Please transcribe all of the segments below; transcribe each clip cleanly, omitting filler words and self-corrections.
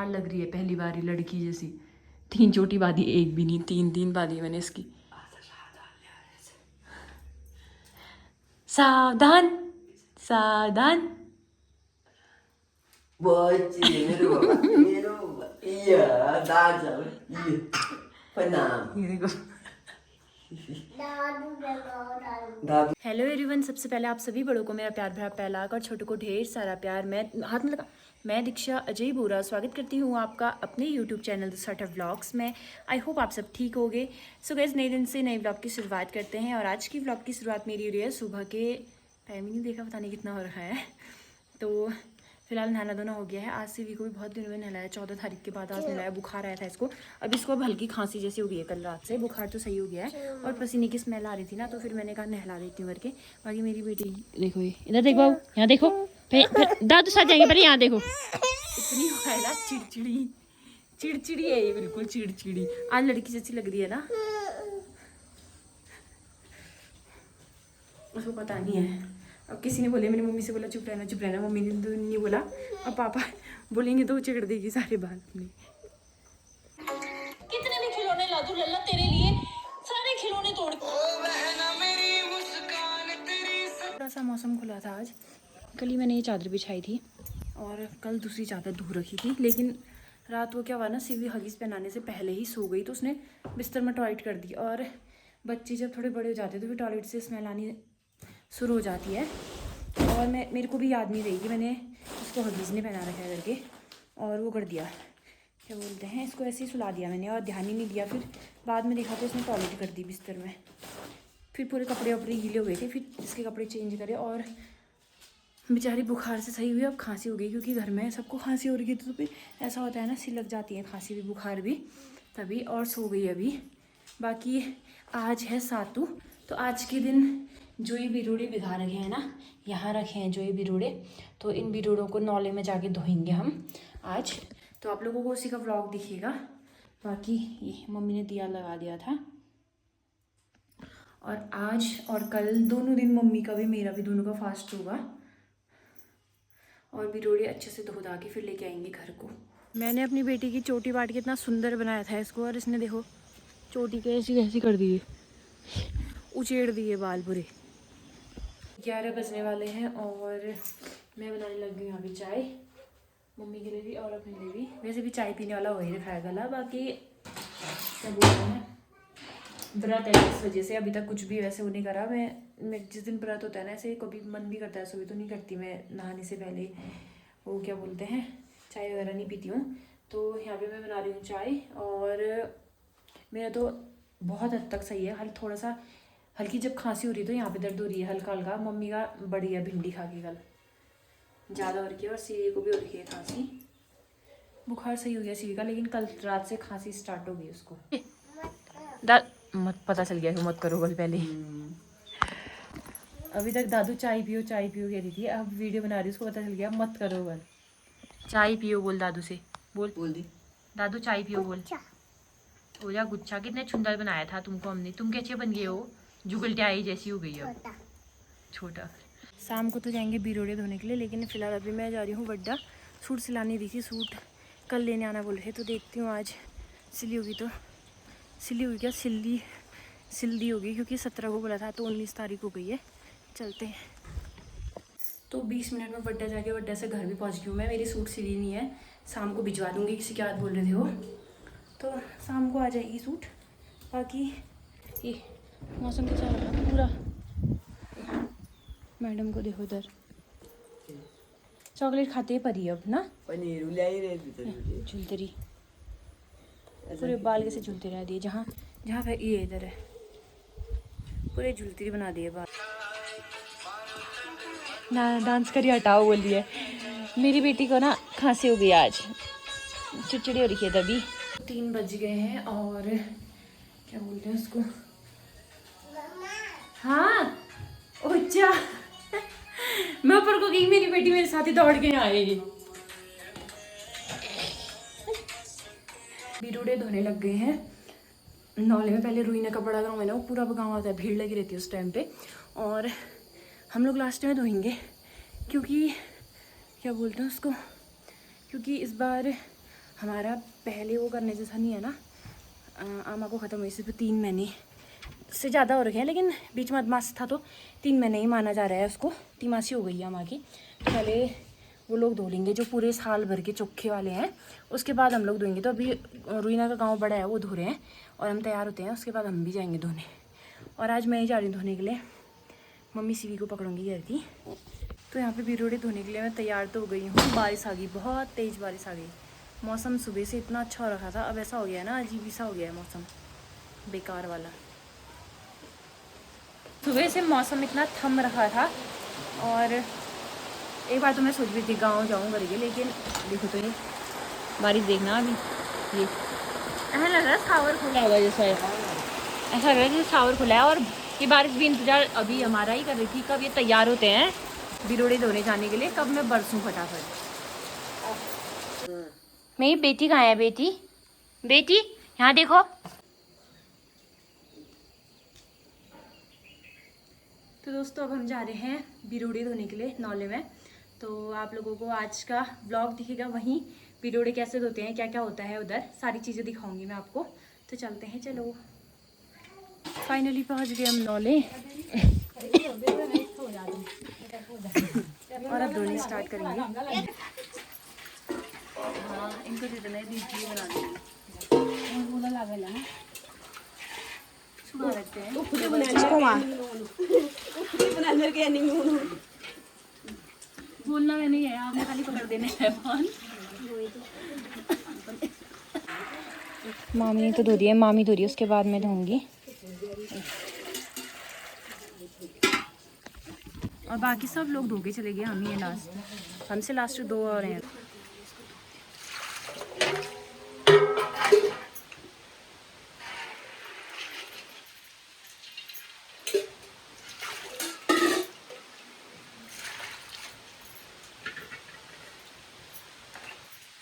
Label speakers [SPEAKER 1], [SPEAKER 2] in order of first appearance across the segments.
[SPEAKER 1] बेकार लग रही है पहली बार ही लड़की जैसी। 3 चोटी बांधी, एक भी नहीं, 3 बांधी मैंने इसकी। सावधान सावधान। ये देखो। हेलो एवरीवन, सबसे पहले आप सभी बड़ों को मेरा प्यार भरा पहलाक और छोटों को ढेर सारा प्यार। मैं हाथ में लगा, मैं दीक्षा अजय बोरा स्वागत करती हूँ आपका अपने यूट्यूब चैनल द सट व्लॉग्स में। आई होप आप सब ठीक होगे। सो गाइस, नए दिन से नए व्लॉग की शुरुआत करते हैं और आज की व्लॉग की शुरुआत मेरी हो रही है सुबह के टाइम ही नहीं देखा, पता नहीं कितना हो रखा है। तो फिलहाल नहाना धोना हो गया है। आज से वी को भी बहुत दिनों में नहलाया, 14 तारीख के बाद आज नहलाया। बुखार आया था इसको, अब इसको अब हल्की खांसी जैसी हो गई है। कल रात से बुखार तो सही हो गया है और पसीने की स्मेल आ रही थी ना, तो फिर मैंने कहा नहला देती हूँ करके। बाकी मेरी बेटी देखो, ये इधर देखो, यहाँ देखो, फिर दादू साथ जाएंगे, पहले यहाँ देखो। इतनी है ना चिड़चिड़ी, चिड़चिड़ी है ये, बिल्कुल चिड़चिड़ी। आज लड़की जैसी लग रही है ना, उसको पता नहीं है। अब किसी ने बोले, मेरी मम्मी से बोला चुप रहना, मम्मी ने तो नहीं बोला। अब पापा बोलेंगे तो वो चिकड़ देगी सारे बाल अपने।
[SPEAKER 2] कितने भी खिलौने ला दूं लल्ला तेरे लिए, सारे खिलौने तोड़।
[SPEAKER 1] थोड़ा सा मौसम खुला था आज। कल ही मैंने ये चादर बिछाई थी और कल दूसरी चादर धो रखी थी, लेकिन रात को क्या हुआ ना, सिवी हगीज पहनाने से पहले ही सो गई, तो उसने बिस्तर में टॉयलेट कर दी। और बच्चे जब थोड़े बड़े हो जाते हैं तो फिर टॉयलेट से स्मेल आनी शुरू हो जाती है। और मेरे को भी याद नहीं रही कि मैंने इसको हगीज ने पहना रखा है करके, और वो कर दिया, क्या बोलते हैं, इसको ऐसे ही सुला दिया मैंने और ध्यान ही नहीं दिया। फिर बाद में देखा तो इसने टॉयलेट कर दी बिस्तर में। फिर पूरे कपड़े वपड़े गीले हो गए थे, फिर इसके कपड़े चेंज करे और बेचारी बुखार से सही हुई। अब खांसी हो गई, क्योंकि घर में सबको खांसी हो रही थी, तो फिर ऐसा होता है ना, सी लग जाती है खांसी भी बुखार भी, तभी। और सो गई अभी। बाकी आज है सातू, तो आज के दिन जो ये बिरोड़े भिगा रखे हैं ना, यहाँ रखे हैं जो ये बिरोड़े, तो इन बिरोड़ों को नौले में जाके धोएंगे हम आज। तो आप लोगों को उसी का व्लॉग दिखेगा। बाकी ये मम्मी ने दिया लगा दिया था। और आज और कल दोनों दिन मम्मी का भी मेरा भी दोनों का फास्ट होगा। और बिरोड़े अच्छे से धो धा के फिर लेके आएंगे घर को। मैंने अपनी बेटी की चोटी बांट के इतना सुंदर बनाया था इसको, और इसने देखो चोटी कैसी कैसी कर दी है, उचेड़ दिए बाल पूरे। 11 बजने वाले हैं और मैं बनाने लग गई यहाँ पे चाय, मम्मी के लिए भी और अपने लिए भी। वैसे भी चाय पीने वाला वही रखा है गला। बाकी क्या बोलते हैं, व्रत है इस वजह से अभी तक कुछ भी वैसे वो नहीं करा। मैं जिस दिन व्रत होता है ना, ऐसे कभी मन भी करता है, सुबह तो नहीं करती मैं, नहाने से पहले वो क्या बोलते हैं, चाय वगैरह नहीं पीती हूँ। तो यहाँ पे मैं बना रही हूँ चाय, और मेरा तो बहुत हद तक सही है। थोड़ा सा हल्की जब खांसी हो रही है तो यहाँ पे दर्द हो रही है हल्का हल्का। मम्मी का बढ़िया भिंडी खा के कल ज़्यादा हो रही है, और सीवी को भी हो रही है खांसी। बुखार सही हो गया सीवी का, लेकिन कल रात से खांसी स्टार्ट हो गई उसको। मत पता चल गया कि मत करो कल पहले। अभी तक दादू चाय पियो कह रही थी, अब वीडियो बना रही है, उसको पता चल गया मत करो कल। चाय पियो बोल दादू से, बोल दी दादू चाय पियो बोल। हो जा गुच्छा, कितने सुंदर बनाया था तुमको हमने, तुम कैसे बन गए हो, जुगलटियाई जैसी हो गई अब, छोटा। शाम को तो जाएंगे बिरोड़े धोने के लिए, लेकिन फिलहाल अभी मैं जा रही हूँ वड्डा। सूट सिलानी दी थी, सूट कल लेने आना बोल रहे, तो देखती हूँ आज सिली होगी तो सिली हुई, क्या सिल दी होगी, क्योंकि 17 को बोला था, तो 19 तारीख हो गई है। चलते हैं। तो 20 मिनट में वड्डा जाके वड्डा से घर भी पहुँच गई हूँ मैं। मेरी सूट सिली नहीं है, शाम को भिजवा दूँगी, किसी क्या बात बोल रहे थे वो, तो शाम को आ जाएगी सूट। बाकी ये मौसम कैसा रहा पूरा, मैडम को देखो इधर चॉकलेट खाते परी अब ना, झुलतरी पूरे बाल कैसे झुलते रह दिए, जहाँ जहाँ ये इधर है पूरे झुलतरी बना दिए बाल। ना डांस करिए, हटाओ बोल दिए। मेरी बेटी को ना खांसी हो गई आज, चिड़चिड़ी हो रही है तभी। 3 बज गए हैं और क्या बोलते हैं उसको, हाँ अच्छा मैं ऊपर को गई, मेरी बेटी मेरे साथ ही दौड़ के आएगी। बिरोड़े धोने लग गए हैं नौले में। पहले रुईना का बड़ा गाँव है ना, वो पूरा गाँव होता है, भीड़ लगी रहती है उस टाइम पे, और हम लोग लास्ट में धोएंगे, क्योंकि क्या बोलते हैं उसको, क्योंकि इस बार हमारा पहले वो करने जैसा नहीं है ना। आमा को ख़त्म हुई सिर्फ 3 महीने से ज़्यादा हो रखे हैं, लेकिन बीच में अदमास था तो 3 महीने ही माना जा रहा है उसको। तिमासी हो गई है आमा की। तो पहले वो लोग धो लेंगे जो पूरे साल भर के चोखे वाले हैं, उसके बाद हम लोग धोएंगे। तो अभी रुईना का गांव बड़ा है, वो धो रहे हैं और हम तैयार होते हैं, उसके बाद हम भी जाएंगे धोने। और आज मैं ही जा रही हूँ धोने के लिए, मम्मी सीवी को पकड़ूंगी घर की। तो यहाँ पे बिरोड़े धोने के लिए मैं तैयार तो हो गई हूँ। बारिश आ गई, बहुत तेज़ बारिश आ गई। मौसम सुबह से इतना अच्छा हो रखा था, अब ऐसा हो गया है ना, अजीब सा हो गया है मौसम, बेकार वाला। सुबह से मौसम इतना थम रखा था। और एक बार तो मैं सोच रही थी गाँव जाऊँ करके, लेकिन देखो तो ये बारिश देखना। अभी ये ऐसा लग रहा है सावर खुला हुआ जैसा है, ऐसा लग रहा है जैसे सावर खुला है। और ये बारिश भी इंतजार अभी हमारा ही कर रही थी, कब ये तैयार होते हैं बिरोड़े धोने जाने के लिए, कब मैं बरसूं फटाफट। मेरी बेटी कहाँ है? बेटी, बेटी यहाँ देखो। तो दोस्तों अब हम जा रहे हैं बिरोड़े धोने के लिए नौले में। तो आप लोगों को आज का व्लॉग दिखेगा, वहीं बिरोड़े कैसे धोते हैं, क्या क्या होता है उधर, सारी चीज़ें दिखाऊंगी मैं आपको। तो चलते हैं, चलो। फाइनली पहुंच गए हम नौले और अब धोने स्टार्ट करेंगे। हाँ, इनको दे देना है, दीजिए बना देंगे। सुबह रखते हैं बोलना में नहीं है, आपने खाली पकड़ देने है फोन। मामी ने तो धो दिया, मामी धो रही है, उसके बाद मैं धोऊंगी। और बाकी सब लोग धो के चले गए, हम ही हैं लास्ट, हमसे लास्ट 2 और हैं।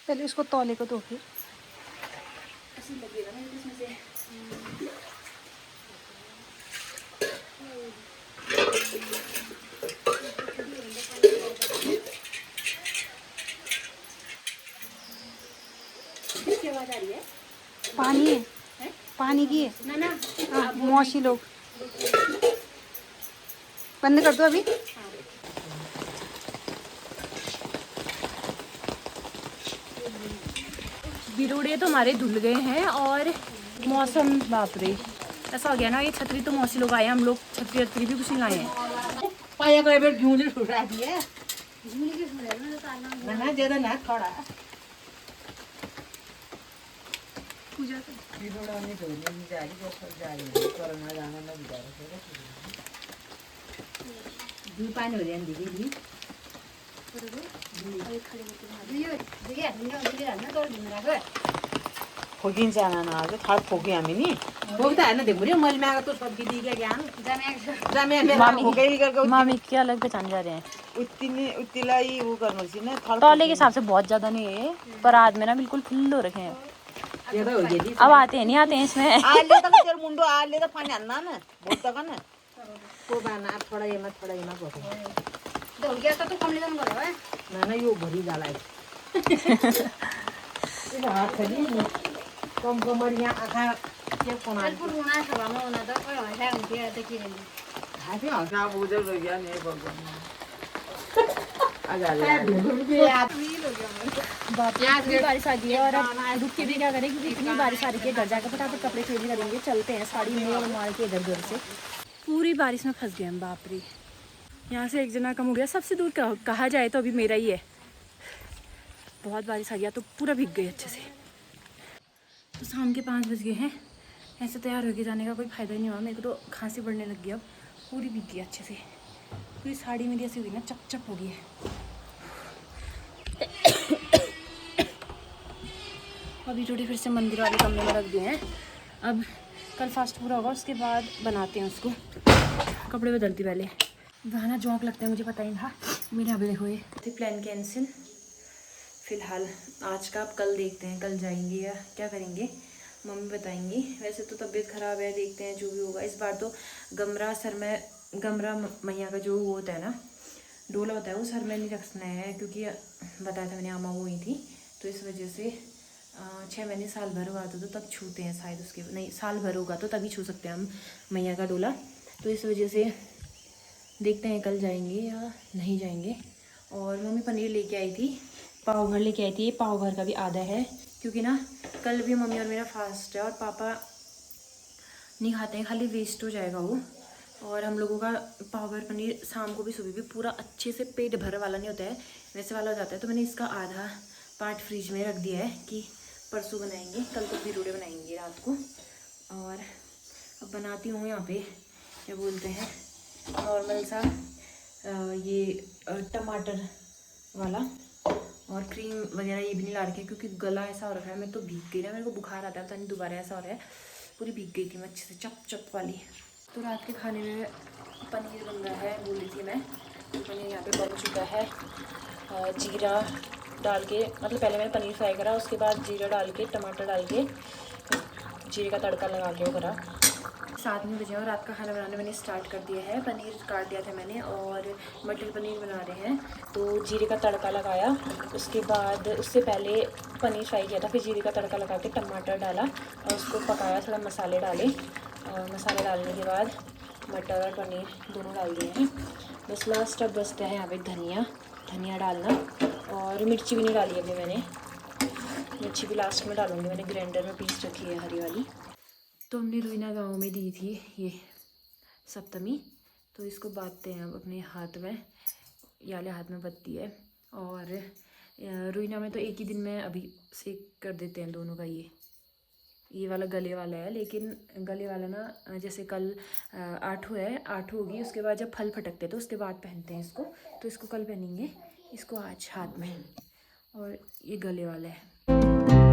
[SPEAKER 3] पहले इसको तौले को धो फिर।
[SPEAKER 1] ऐसे लगेगा ना इसमें से। किसकी आवाज आ रही है?
[SPEAKER 3] पानी है, पानी की है
[SPEAKER 1] ना ना,
[SPEAKER 3] हाँ, मौसी लोग। बंद कर दो अभी।
[SPEAKER 1] बिरोड़े तो हमारे धुल गए हैं और मौसम बाप रे ऐसा हो गया ना। ये छतरी तो मौसी लोग आए हैं, हम लोग छतरी भी कुछ नहीं लाए हैं।
[SPEAKER 4] पाया को एबर झूले छुड़ा दिए ना ज्यादा ना थोड़ा
[SPEAKER 1] पूजा
[SPEAKER 4] बिरोड़ा ने धोने जा रही है, सब जा रही है, कोरोना जाना ना बिचारा दूध पानी हो रही है दीदी फोकिन्छ आना थाल फोके हामी नि फोक्दा हैन देखो मैले मागा तो सब्जी दी के ज्ञान जामे
[SPEAKER 1] मामी मामी के अलग पहचान जा रहे हैं।
[SPEAKER 4] उत्तिलाई वो करनो छी ना थाल
[SPEAKER 1] तौले के हिसाब से बहुत ज्यादा नहीं है, पर आज में ना बिल्कुल फुल हो रखे हैं।
[SPEAKER 4] ये तो हो गई
[SPEAKER 1] अब आते हैं नहीं आते हैं इसमें।
[SPEAKER 4] आले त तेरो मुंडो आले त पानी हान्न न बोत त कन को बाना थोड़ा येमा गर्छ
[SPEAKER 3] धो गया तो कम लेदन गरे है
[SPEAKER 4] ना ना यो भरि जाला ये हाथ खली कम कमर यहाँ आँखा के कोना
[SPEAKER 3] पुरुना छ भामा हुन त कोही भाषा हुन्थ्यो त के रे
[SPEAKER 4] हाथी हँसा बुझेर गयो नि भगवान
[SPEAKER 1] बारिश आ गई है और अब रुक के भी क्या करें, क्योंकि इतनी बारिश आ रही है। घर जाकर फटाफट कपड़े चेंज करेंगे, चलते हैं। साड़ी मोड़ मार के इधर उधर से पूरी बारिश में फंस गए हम, बाप रे। यहाँ से एक जना कम हो गया, सबसे दूर कहा जाए तो अभी मेरा ही है। बहुत बारिश आ गया तो पूरा भीग गई अच्छे से। तो शाम के 5 बज गए हैं, ऐसे तैयार होके जाने का कोई फ़ायदा नहीं हुआ। मेरे को तो खांसी बढ़ने लग गई, अब पूरी भीग गई अच्छे से। पूरी साड़ी मेरी ऐसी हुई ना, चप चप हो गई है। अभी रोटी फिर से मंदिर वाले कमरे में रख दिए हैं। अब कल फास्ट पूरा होगा, उसके बाद बनाते हैं उसको। कपड़े बदलती पहले, वहाँ जौक लगता है, मुझे पता ही था। मेरे अभी देखो ये प्लान कैंसिल फ़िलहाल आज का। अब कल देखते हैं, कल जाएंगे या क्या करेंगे, मम्मी बताएंगी। वैसे तो तबीयत ख़राब है, देखते हैं जो भी होगा। इस बार तो गमरा सर में, गमरा मैया का जो वो होता है ना, डोला होता है, वो सर में नहीं रखना है, क्योंकि बताया था मैंने, आमा वो ही थी, तो इस वजह से 6 महीने साल भर हुआ तो तब छूते हैं शायद, उसके नहीं साल भर होगा तो तभी छू सकते हैं हम मैया का डोला। तो इस वजह से देखते हैं कल जाएंगे या नहीं जाएंगे। और मम्मी पनीर लेके आई थी, पाव भर लेके आई थी। ये पाव भर का भी आधा है क्योंकि ना कल भी मम्मी और मेरा फास्ट है और पापा नहीं खाते हैं, खाली वेस्ट हो जाएगा वो। और हम लोगों का पाव भर पनीर शाम को भी सुबह भी पूरा अच्छे से पेट भर वाला नहीं होता है, वैसे वाला हो जाता है। तो मैंने इसका आधा पार्ट फ्रिज में रख दिया है कि परसों बनाएंगे, कल तो भिरोड़े बनाएंगे रात को। और अब बनाती हूँ यहाँ पे क्या बोलते हैं नॉर्मल सा ये टमाटर वाला, और क्रीम वगैरह ये भी नहीं ला रखी है क्योंकि गला ऐसा हो रखा है। मैं तो भीग गई ना, मेरे को बुखार आता है, पता नहीं दोबारा ऐसा हो रहा है, पूरी भीग गई थी मैं अच्छे से चप चप वाली। तो रात के खाने में पनीर बन रहा है, बोल रही थी मैं। तो पनीर यहाँ पे बन चुका है, जीरा डाल के, मतलब पहले मैंने पनीर फ्राई करा, उसके बाद जीरा डाल के टमाटर डाल के जीरे का तड़का लगा के वो करा। 7 बजे और रात का खाना बनाने मैंने स्टार्ट कर दिया है। पनीर काट दिया था मैंने और मटर पनीर बना रहे हैं। तो जीरे का तड़का लगाया, उसके बाद उससे पहले पनीर फ्राई किया था, फिर जीरे का तड़का लगा के टमाटर डाला और उसको पकाया, थोड़ा मसाले डाले और मसाले डालने के बाद मटर और पनीर दोनों डाल दिए हैं। बस लास्ट स्टेप बचता है यहाँ पे धनिया डालना, और मिर्ची भी नहीं डाली अभी मैंने, मिर्ची भी लास्ट में डालूँगी, मैंने ग्राइंडर में पीस रखी है हरी वाली। तो हमने रुइना गांव में दी थी ये सप्तमी, तो इसको बांधते हैं अब अपने हाथ में, ये वाले हाथ में बत्ती है। और रुइना में तो एक ही दिन में अभी से कर देते हैं दोनों का। ये वाला गले वाला है, लेकिन गले वाला ना जैसे कल 8 है, 8 होगी, उसके बाद जब फल फटकते हैं तो उसके बाद पहनते हैं इसको। तो इसको कल पहनेंगे, इसको आज हाथ में, और ये गले वाला है।